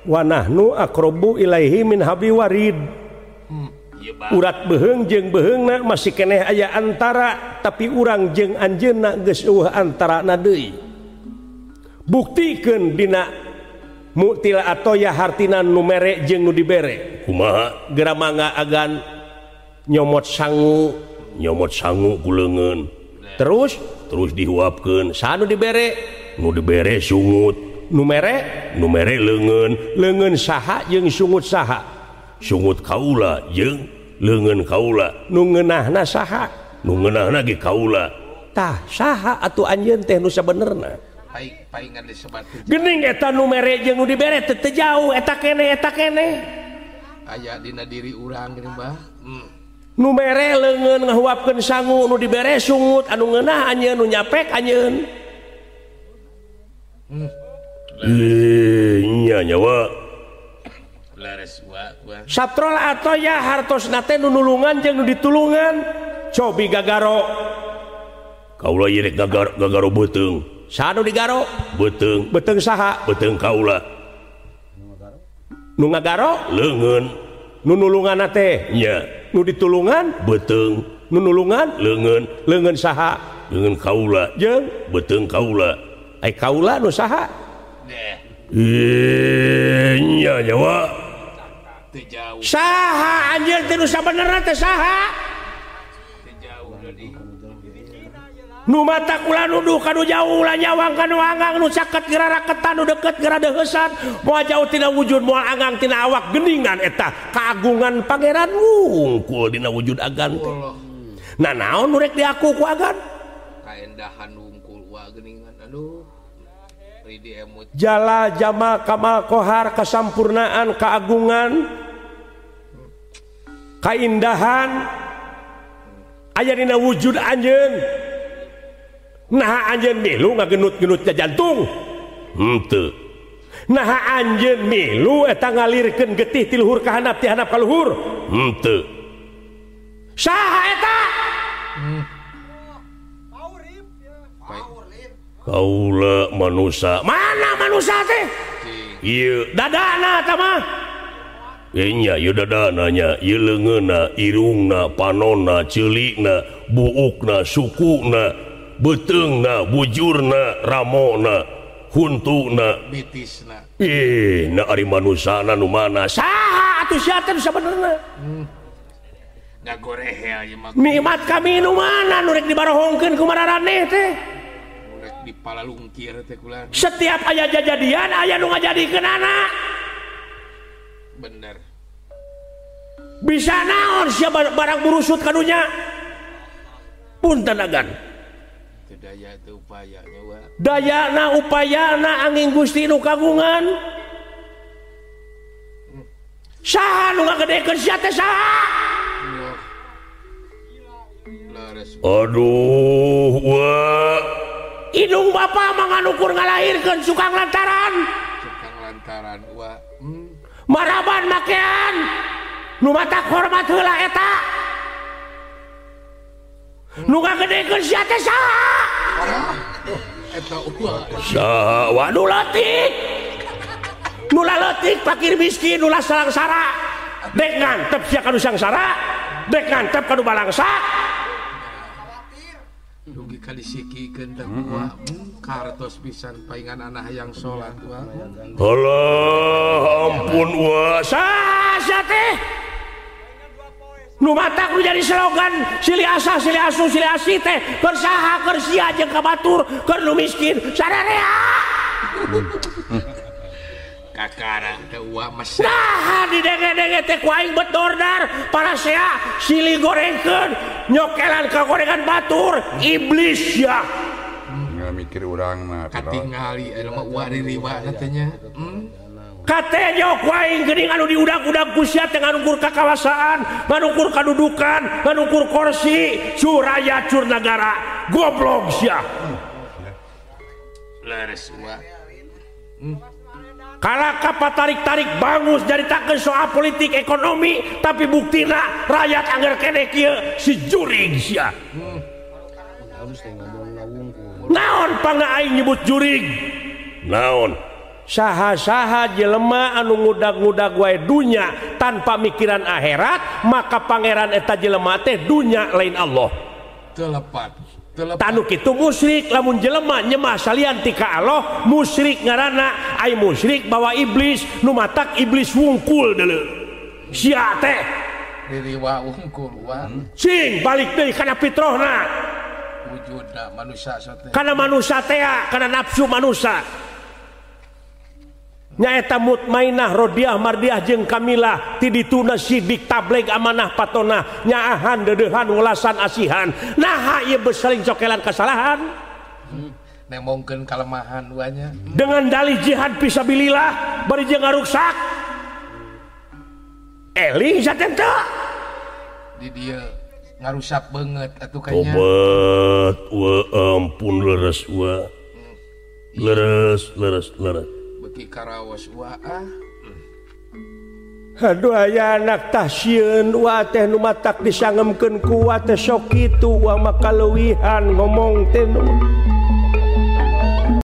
wa nahnu aqrabu ilaihi min habli warid. Urat beheung jeung beheungna masih keneh aya antara, tapi urang jeung anjeunna geus eueuh antarana deui. Buktikeun dina mu'til atau ya hartina nu mere jeung nu dibere. Kumaha? Geura mangga agan nyomot sangu ku leungeun. Terus dihuapkeun. Saha nu dibere? Nu dibere sungut. Nu mere leungeun saha jeung sungut saha? Sungut kaula jeung leungeun kaula. Nu ngeunahna saha? Nu ngeunahna ge kaula. Tah saha atuh anjeun teh nu sabenerna? Paingan disebat geuning eta nu mere jeung nu dibere teu jauh eta keneh aya dina diri urang geuning Mbah. Nu mere leungeun ngahuapkeun sangu, nu dibere sungut, anu ngeunah anjeun, nu nyapek anjeun. Nya nyawa lares wa satrol atau ya hartosna teh nu nulungan jeung nu ditulungan. Cobi gagaro kaula ieu rek gagaro beuteung. Saha nu digaro? Beuteung saha? Beuteung kaula. Nu ngagaro? Leungeun. Nu nulunganna teh? Nya. Nu ditulungan? Beuteung. Nu nulungan? Leungeun. Leungeun saha? Leungeun kaula. Jeung beuteung kaula. Ai kaula nu saha? Nya nyawa. Teu jauh. Saha anjeun teh nu sabenerna teh saha? Teu jauh deui. Nu mata kula nuduh kanu jauh ulah nyawang kanu anggang, nu caket geura raketan, nu deket geura deuheusan, moal jauh tina wujud, moal anggang tina awak geuningan eta kagungan pangeran wungkul dina wujud agan teh. Nah naon nu rek diaku ku agan? Kaendahan wungkul wa geuningan. Aduh. Ridi emut. Jala jama kamal kohar kasampurnaan kaagungan kaindahan aya dina wujud anjeun. Nah anjeun milu ngageunut-geunut ka jantung henteu. Nah anjeun milu eta ngalirkeun getih ti luhur ka handap ti handap ka luhur henteu. Saha eta? Kaula manusa. Mana manusa teh? Ieu dadana eta mah. Nya ieu dadana nya, ieu leungeunna, irungna, panonna, ceulikna, buukna, sukuna, beteungna, bujurna, ramona, huntuna, bitisna. Na ari manusana nu mana? Saha atuh sia teh sabenerna? Ngagorehe ieu mah. Nikmat kami nu mana nu rek dibarohongkeun ku mararaneh teh? Rek dipalalungkir teh kula. Setiap aya jajadian aya nu ngajadikeun anak. Bener. Bisa naon sia barang burusut kadunya? Punten agan. Daya teh upayanya wa. Dayana upayana angin Gusti nu kagungan. Saha nu ngagedekeun sia teh saha? Aduh wa. Indung bapa manganukur ngalahirkeun sukang lantaran. Sukang lantaran wa. Maraban makean. Nu matak hormat heula eta. Nu ngagedekeun sia teh saha? Eta saha? Waduh leutik. Nu leutik fakir miskin, nu salangsara. Dek ngantep sia kanu sangsara, dek ngantep kanu balangsa. Dugi ka disikikeun teh wa kartos pisan paingan anak hayang salat wa. Alah ampun wa. Saha sia teh? Nu matak nu jadi slogan silih asa silih asu silih asi teh keur saha keur sia jeung ka batur keur nu miskin sadarea. Kakara teh uwa mesah. Nah didenge-denge teh ku aing bet dordar parasea silih gorengkeun nyokelan ka gorengan batur iblis ya. Nggak mikir urang mah katingali aya mah uwa ririwana teh nya. Kate jok waing geuning anu diudag-udag ku sia teh nganungkur kakawasaan, nganungkur kadudukan, nganungkur kursi, curaya cur nagara, goblok sia. Lares wa. Kalaka patarik-tarik bangus jadi takkeun soal politik ekonomi, tapi buktina rakyat angger keneh kieu si jurig sia. Naon pangga aing nyebut jurig? Naon? saha-saha jelema anu ngudag-ngudag wae dunya tanpa mikiran akhirat maka pangeran eta jelema teh dunya lain Allah telepat tanu kitu musyrik lamun jelema nyemah salian ti ka Allah musyrik ngaranna ai musyrik bawa iblis nu matak iblis wungkul deuleu sia teh diriwa wungkul sing balik deui kana fitrahna wujudna manusia teh kana manusia teh kana nafsu manusia nyaeta mutmainah rodiah mardiah jeung kamilah ti dituna sidik tableg amanah patonah nyaahan dedeuhan welasan asihan naha ieu besaling cokelan kesalahan nemongkeun kalemahan wanya dengan dalih jihad fisabilillah bari jeung ngaruksak eling saten teu di dieu ngarusak banget atuh kayaknya obat wa ampun leres wa leres Karawas aduh aya anak tasieun wa teh nu matak disangemkeun ku wa teh sok kitu wa makaleuwihan ngomong teh